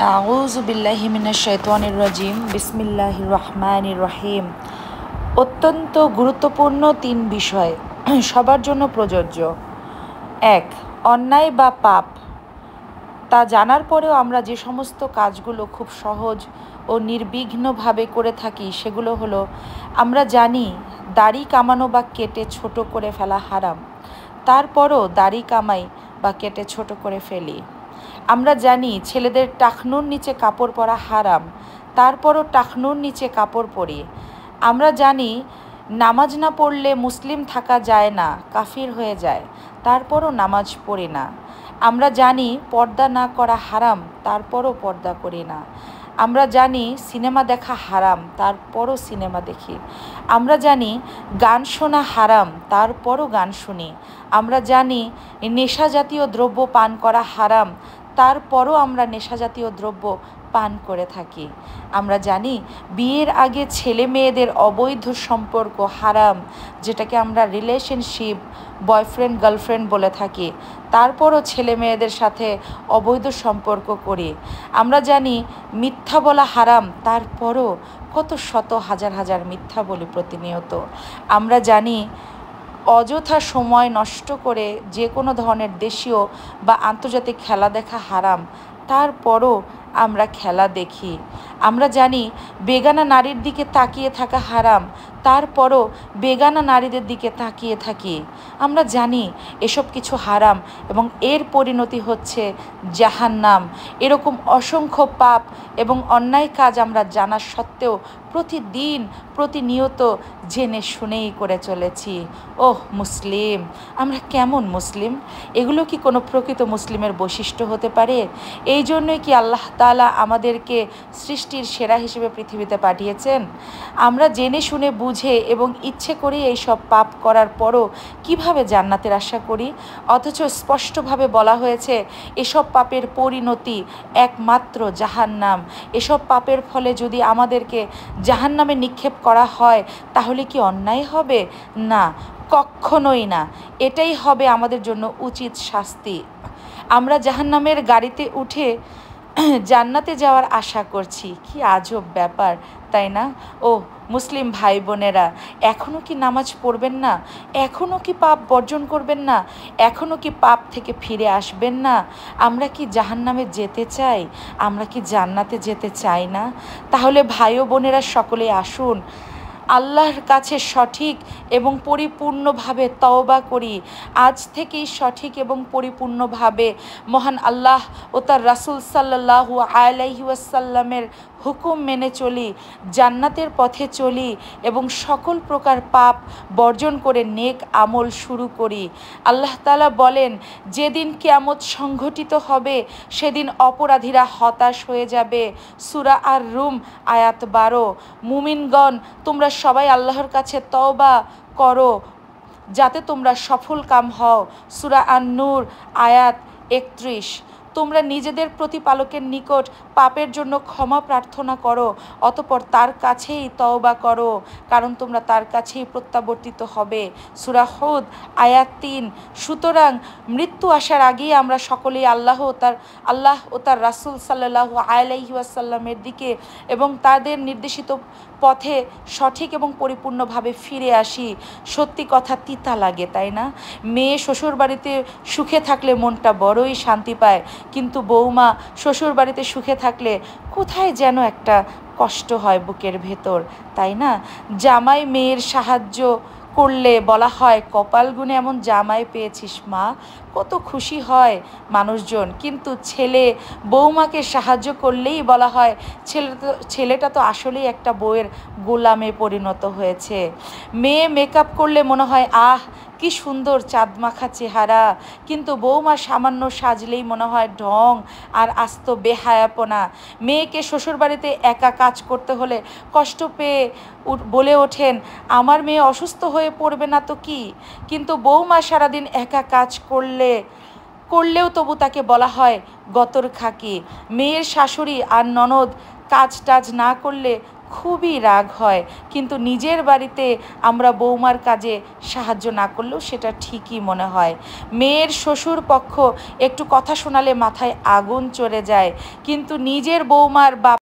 আউযু বিল্লাহি মিনাশ শাইতানির রাজিম বিসমিল্লাহির রহমানির রহিম। অত্যন্ত গুরুত্বপূর্ণ তিন বিষয় সবার জন্য প্রযোজ্য। এক, অন্যায় বা পাপ তা জানার পরেও আমরা যে সমস্ত কাজগুলো খুব সহজ ও নির্বিঘ্নভাবে করে থাকি সেগুলো হলো, আমরা জানি দাড়ি কামানো বা কেটে ছোট করে ফেলা হারাম, তারপরও দাড়ি কামাই বা কেটে ছোট করে ফেলি। আমরা জানি ছেলেদের টাকনুর নিচে কাপড় পরা হারাম, তারপরও টাকনুর নিচে কাপড় পরি। আমরা জানি নামাজ না পড়লে মুসলিম থাকা যায় না, কাফির হয়ে যায়, তারপরও নামাজ পড়ি না। আমরা জানি পর্দা না করা হারাম, তারপরও পর্দা করি না। আমরা জানি সিনেমা দেখা হারাম, তারপরও সিনেমা দেখি। আমরা জানি গান শোনা হারাম, তারপরও গান শুনি। আমরা জানি নেশা জাতীয় দ্রব্য পান করা হারাম, তারপরও আমরা নেশাজাতীয় দ্রব্য পান করে থাকি। আমরা জানি বিয়ের আগে ছেলে মেয়েদের অবৈধ সম্পর্ক হারাম, যেটাকে আমরা রিলেশনশিপ, বয়ফ্রেন্ড গার্লফ্রেন্ড বলে থাকি, তারপরও ছেলে মেয়েদের সাথে অবৈধ সম্পর্ক করি। আমরা জানি মিথ্যা বলা হারাম, তারপরও কত শত হাজার হাজার মিথ্যা বলি প্রতিনিয়ত। আমরা জানি অযথা সময় নষ্ট করে যে কোনো ধরনের দেশীয় বা আন্তর্জাতিক খেলা দেখা হারাম, তারপরও আমরা খেলা দেখি। আমরা জানি বেগানা নারীর দিকে তাকিয়ে থাকা হারাম, তারপরও বেগানা নারীদের দিকে তাকিয়ে থাকি। আমরা জানি এসব কিছু হারাম এবং এর পরিণতি হচ্ছে জাহান্নাম। এরকম অসংখ্য পাপ এবং অন্যায় কাজ আমরা জানা সত্ত্বেও প্রতিদিন প্রতিনিয়ত জেনে শুনেই করে চলেছি। ওহ মুসলিম, আমরা কেমন মুসলিম? এগুলো কি কোনো প্রকৃত মুসলিমের বৈশিষ্ট্য হতে পারে? এই জন্যই কি আল্লাহ তাআলা আমাদেরকে সৃষ্টির সেরা হিসেবে পৃথিবীতে পাঠিয়েছেন? আমরা জেনে শুনে বুঝে এবং ইচ্ছে করে এই সব পাপ করার পরও কিভাবে জান্নাতের আশা করি? অথচ স্পষ্টভাবে বলা হয়েছে এসব পাপের পরিণতি একমাত্র জাহান্নাম। এসব পাপের ফলে যদি আমাদেরকে জাহান্নামে নিক্ষেপ করা হয় তাহলে কি অন্যায় হবে? না, কখনোই না। এটাই হবে আমাদের জন্য উচিত শাস্তি। আমরা জাহান্নামের গাড়িতে উঠে জান্নাতে যাওয়ার আশা করছি। কি আজব ব্যাপার, তাই না? ও মুসলিম ভাই বোনেরা, এখনও কি নামাজ পড়বেন না? এখনও কি পাপ বর্জন করবেন না? এখনও কি পাপ থেকে ফিরে আসবেন না? আমরা কি জাহান্নামে যেতে চাই? আমরা কি জান্নাতে যেতে চাই না? তাহলে ভাই ও বোনেরা সকলে আসুন, আল্লাহর কাছে সঠিক এবং পরিপূর্ণভাবে তওবা করি। আজ থেকেই সঠিক এবং পরিপূর্ণভাবে মহান আল্লাহ ও তার রাসূল সাল্লাল্লাহু আলাইহি ওয়াসাল্লামের হুকুম মেনে চলি, জান্নাতের পথে চলি এবং সকল প্রকার পাপ বর্জন করে নেক আমল শুরু করি। আল্লাহ তাআলা বলেন, যেদিন কিয়ামত সংঘটিত হবে সেদিন অপরাধীরা হতাশ হয়ে যাবে। সূরা আর রুম আয়াত 12। মুমিনগণ, তোমরা সবাই আল্লাহর কাছে তওবা করো যাতে তোমরা সফল কাম হও। সূরা আন-নূর আয়াত 31। তোমরা নিজেদের প্রতিপালকের নিকট পাপের জন্য ক্ষমা প্রার্থনা করো, অতঃপর তার কাছেই তওবা করো, কারণ তোমরা তার কাছেই প্রত্যাবর্তিত হবে। সূরা হুদ আয়াত 3। সুতরাং মৃত্যু আসার আগেই আমরা সকলেই আল্লাহ ও তার রাসূল সাল্লাল্লাহু আলাইহি ওয়াসাল্লামের দিকে এবং তাদের নির্দেশিত পথে সঠিক এবং পরিপূর্ণভাবে ফিরে আসি। সত্যি কথা তিতা লাগে, তাই না? মেয়ে শ্বশুর বাড়িতে সুখে থাকলে মনটা বড়ই শান্তি পায়, কিন্তু বৌমা শ্বশুর বাড়িতে সুখে থাকলে কোথায় যেন একটা কষ্ট হয় বুকের ভেতর, তাই না? জামাই মেয়ের সাহায্য করলে বলা হয় কপাল গুনে এমন জামাই পেয়েছিস মা, কত খুশি হয় মানুষজন। কিন্তু ছেলে বৌমাকে সাহায্য করলেই বলা হয় ছেলেটা তো আসলেই একটা বউয়ের গোলামে পরিণত হয়েছে। মেয়ে মেকআপ করলে মনে হয় আহ কি সুন্দর চাঁদমাখা চেহারা, কিন্তু বৌমা সামান্য সাজলেই মনে হয় ঢং আর আস্ত বেহায়াপনা। মেয়েকে শ্বশুরবাড়িতে একা কাজ করতে হলে কষ্ট পেয়ে বলে ওঠেন আমার মেয়ে অসুস্থ হয়ে পড়বে না তো কি, কিন্তু বৌমা সারাদিন একা কাজ করলেও তবু তাকে বলা হয় গতর খাকি। মেয়ের শাশুড়ি আর ননদ কাজ টাজ না করলে খুবই রাগ হয়, কিন্তু নিজের বাড়িতে আমরা বৌমার কাজে সাহায্য না করলেও সেটা ঠিকই মনে হয়। মেয়ের শ্বশুর পক্ষ একটু কথা শোনালে মাথায় আগুন চড়ে যায়, কিন্তু নিজের বৌমার